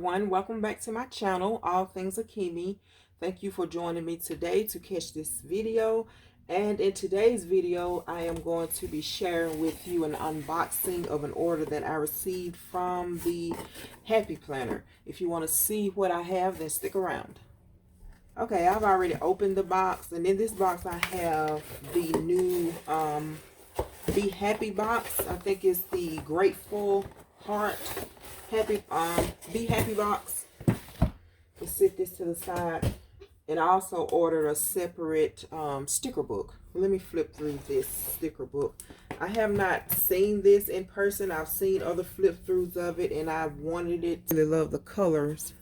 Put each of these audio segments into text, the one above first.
everyone, welcome back to my channel, All Things Akimi. Thank you for joining me today to catch this video. And in today's video, I am going to be sharing with you an unboxing of an order that I received from the Happy Planner. If you want to see what I have, then stick around. Okay, I've already opened the box, and in this box I have the new Be Happy box. I think it's the Grateful Heart Be Happy box. Let's set this to the side. And I also ordered a separate sticker book. Let me flip through this sticker book. I have not seen this in person. I've seen other flip throughs of it, and I wanted it. I really love the colors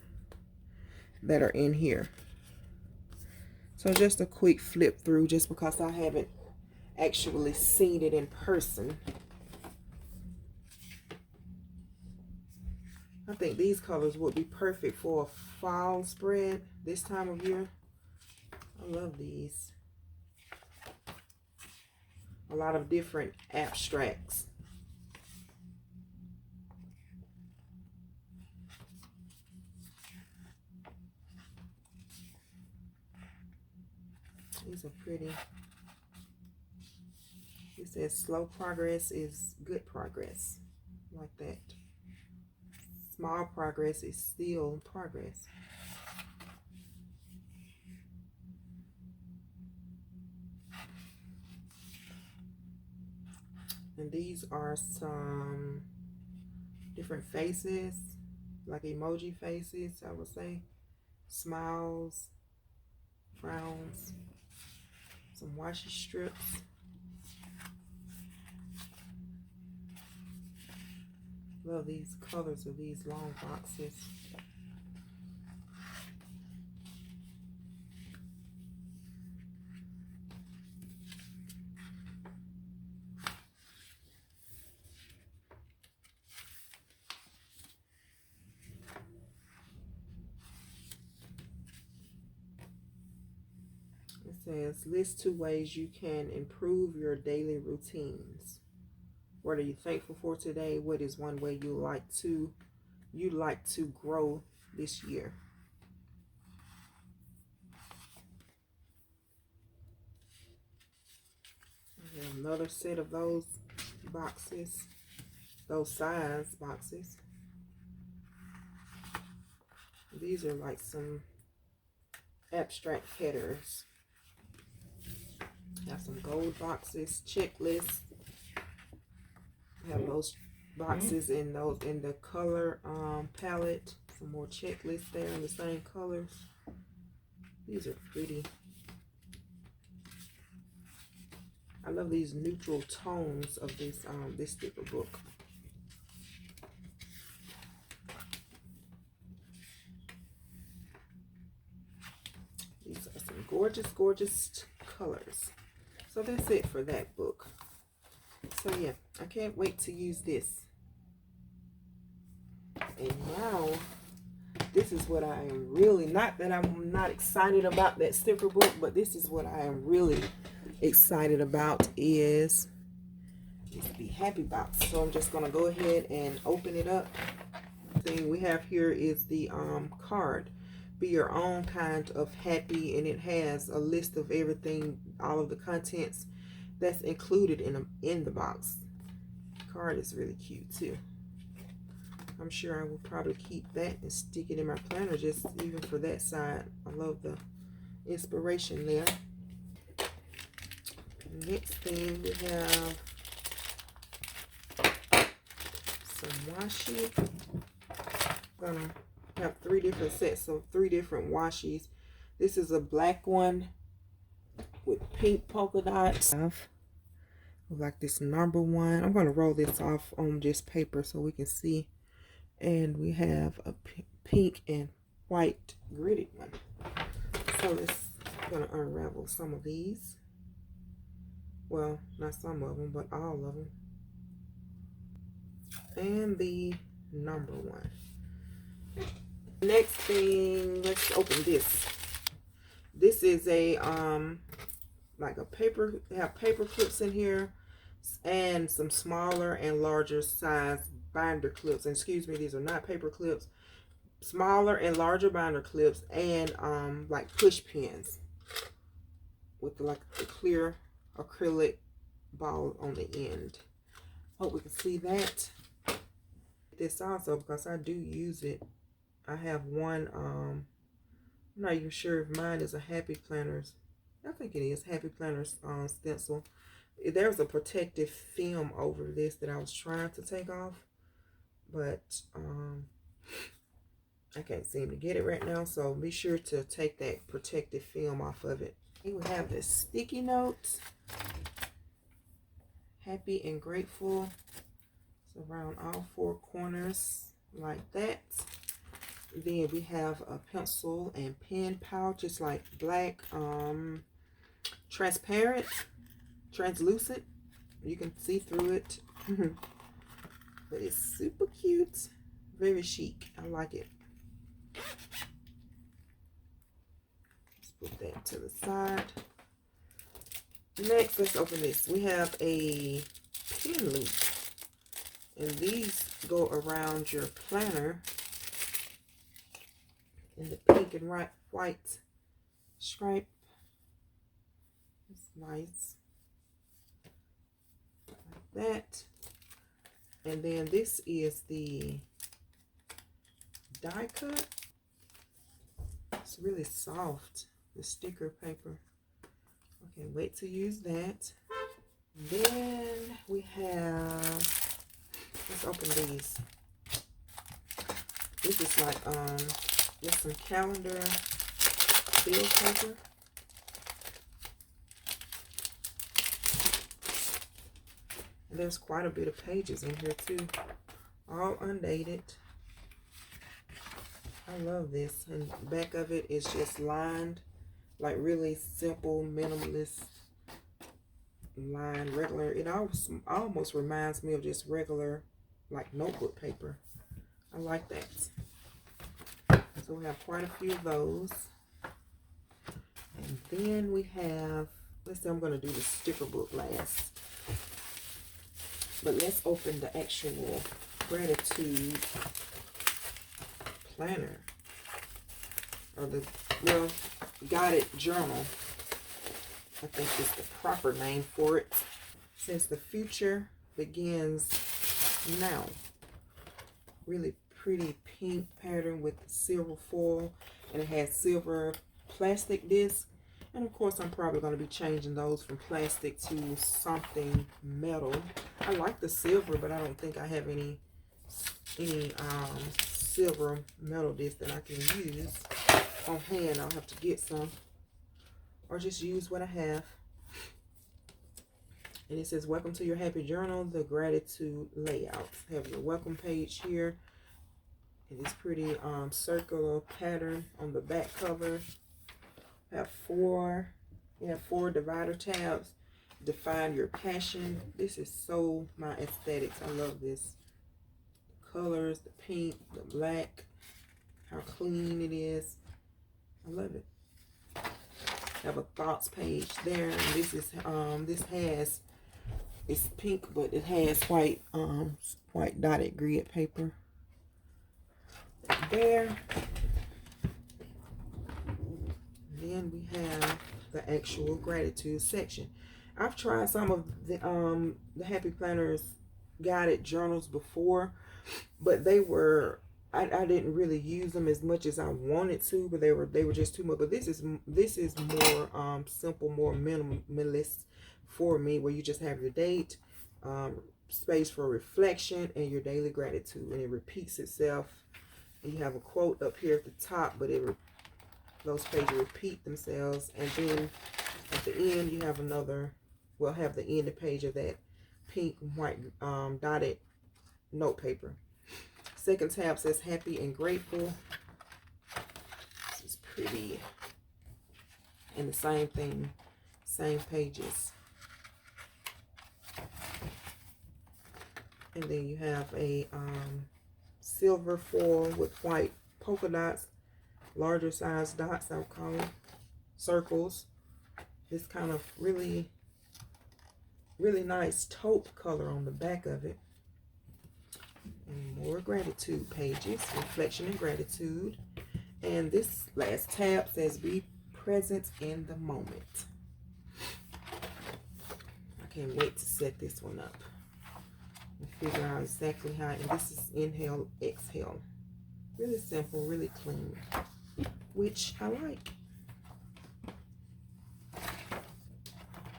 that are in here. So just a quick flip through, just because I haven't actually seen it in person. I think these colors would be perfect for a fall spread this time of year. I love these. A lot of different abstracts. These are pretty. It says slow progress is good progress. Like that. Small progress is still progress. And these are some different faces, like emoji faces, I would say. Smiles, frowns, some washi strips. Love these colors of these long boxes. It says, list 2 ways you can improve your daily routines. What are you thankful for today? What is one way you'd like to grow this year? I have another set of those boxes, those size boxes. These are like some abstract headers. Have some gold boxes, checklists. Have those boxes in the color palette. Some more checklists there in the same colors. These are pretty. I love these neutral tones of this this sticker book. These are some gorgeous, gorgeous colors. So that's it for that book. So yeah, I can't wait to use this. And now, this is what I am really, not that I'm not excited about that sticker book, but this is what I am really excited about is this Be Happy box. So I'm just going to go ahead and open it up. The thing we have here is the card. Be your own kind of happy, and it has a list of everything, all of the contents that's included in the box. The card is really cute too. I'm sure I will probably keep that and stick it in my planner, just even for that side. I love the inspiration there. Next thing we have some washi. I'm gonna have 3 different sets of 3 different washis. This is a black one with pink polka dots. Like this number 1. I'm going to roll this off on just paper so we can see. And we have a pink and white gridded one. So I'm going to unravel some of these. Well, not some of them, but all of them. And the number 1. Next thing, let's open this. This is a like a paper. They have paper clips in here, and some smaller and larger size binder clips. And excuse me, these are not paper clips. smaller and larger binder clips, and like push pins with like a clear acrylic ball on the end. Hope we can see that. This also, because I do use it. I have one, I'm not even sure if mine is a Happy Planners. I think it is Happy Planners stencil. There's a protective film over this that I was trying to take off, but I can't seem to get it right now, so be sure to take that protective film off of it. Here we have this sticky note. Happy and grateful. It's around all four corners like that. Then we have a pencil and pen pouch. It's like black, transparent, translucent. You can see through it. But it's super cute. Very chic. I like it. Let's put that to the side. Next, let's open this. We have a pen loop. And these go around your planner in the pink and white stripe. It's nice. Like that. And then this is the die cut. It's really soft, the sticker paper. Okay, wait to use that. Then we have, let's open these. This is like just some calendar bill paper. And there's quite a bit of pages in here too, all undated. I love this. And the back of it is just lined, like really simple, minimalist line, regular. It almost reminds me of just regular, like notebook paper. I like that. So we have quite a few of those. And then we have, let's see, I'm going to do the sticker book last. But let's open the actual gratitude planner, or the, well, guided journal. I think is the proper name for it. Since the future begins now. Really pretty pink pattern with silver foil, and it has silver plastic disc. And of course, I'm probably going to be changing those from plastic to something metal. I like the silver, but I don't think I have any silver metal disc that I can use on hand. I'll have to get some, or just use what I have. And it says, welcome to your happy journal, the gratitude layout. Have your welcome page here. It is pretty circular pattern on the back cover. You have four divider tabs. Define your passion. This is so my aesthetics. I love this. The colors, the pink, the black, how clean it is. I love it. Have a thoughts page there, and this is it's pink, but it has white dotted grid paper there. Then we have the actual gratitude section. I've tried some of the Happy Planners guided journals before, but they were, I didn't really use them as much as I wanted to, but they were just too much. But this is more simple, more minimalist for me, where you just have your date, space for reflection, and your daily gratitude, and it repeats itself. And you have a quote up here at the top, but those pages repeat themselves. And then at the end, you have another, well, have the end page of that pink and white dotted note paper. Second tab says happy and grateful. This is pretty. And the same thing, same pages. And then you have a silver foil with white polka dots, larger size dots, I'll call them, circles. This kind of really, really nice taupe color on the back of it. And more gratitude pages, reflection and gratitude. And this last tab says be present in the moment. I can't wait to set this one up and figure out exactly how. And this is inhale, exhale. Really simple, really clean, which I like.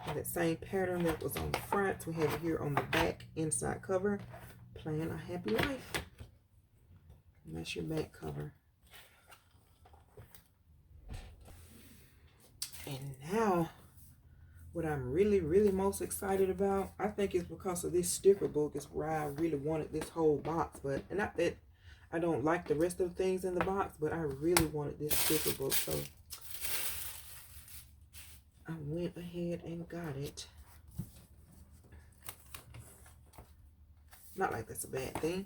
And that same pattern that was on the front, we have it here on the back, inside cover. Plan a happy life. And that's your back cover. And now, what I'm really most excited about, I think it's because of this sticker book, is why I really wanted this whole box. But, and not that I don't like the rest of the things in the box, but I really wanted this sticker book. So I went ahead and got it. Not like that's a bad thing.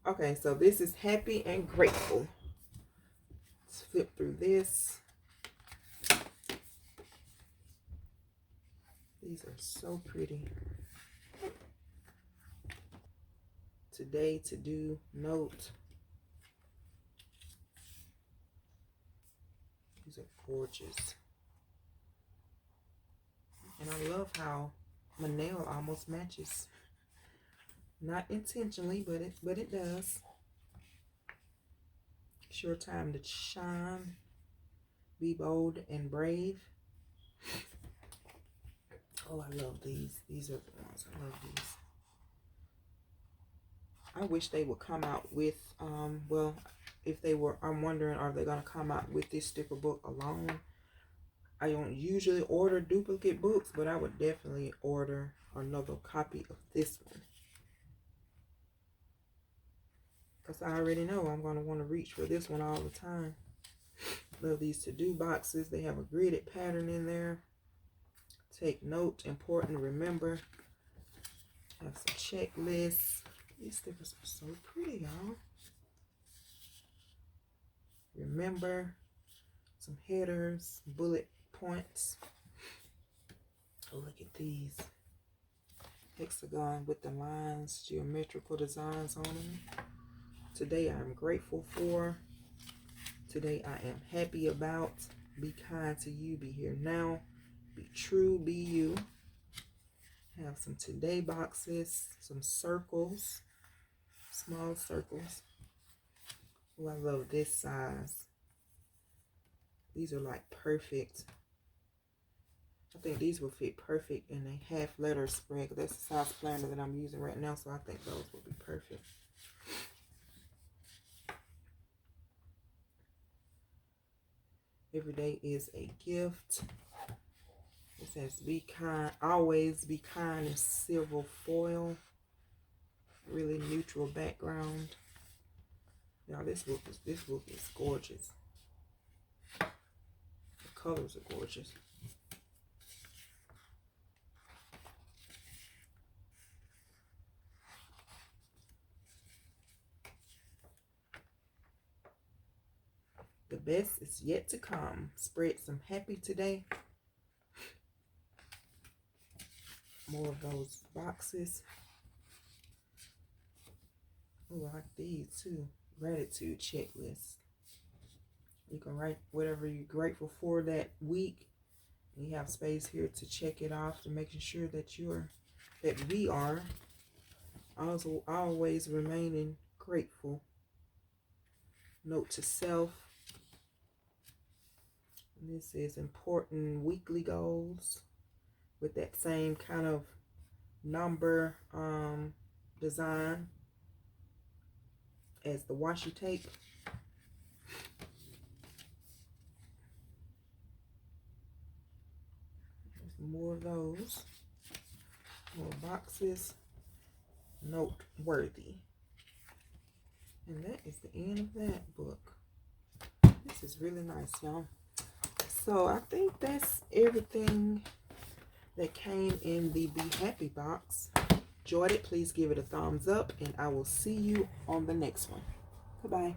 Okay, so this is Happy and Grateful. Let's flip through this. These are so pretty. Today to do note. These are gorgeous. And I love how my nail almost matches. Not intentionally, but it does. It's your time to shine. Be bold and brave. Oh, I love these. These are the ones. I love these. I wish they would come out with, well, if they were, I'm wondering, are they going to come out with this sticker book alone? I don't usually order duplicate books, but I would definitely order another copy of this one. Because I already know I'm going to want to reach for this one all the time. Love these to-do boxes. They have a gridded pattern in there. Take note, important, remember. Have some checklists. These stickers are so pretty, y'all. Remember, some headers, bullet points. Oh, look at these. Hexagon with the lines, geometrical designs on them. Today I'm grateful for. Today I am happy about. Be kind to you. Be here now. Be true. Be you. Have some today boxes. Some circles. Small circles. Oh, I love this size. These are like perfect. I think these will fit perfect in a half letter spread. That's the size planner that I'm using right now. So I think those will be perfect. Every day is a gift. It says be kind, always be kind in silver foil. Really neutral background. Now this book is gorgeous. The colors are gorgeous. The best is yet to come. Spread some happy today. More of those boxes. Oh, I like these too. Gratitude checklist. You can write whatever you're grateful for that week. You have space here to check it off, to making sure that we are also always remaining grateful. Note to self. And this is important weekly goals with that same kind of number design as the washi tape. There's more of those. More boxes. Noteworthy. And that is the end of that book. This is really nice, y'all. So I think that's everything that came in the Be Happy box. Enjoyed it, please give it a thumbs up, and I will see you on the next one. Goodbye.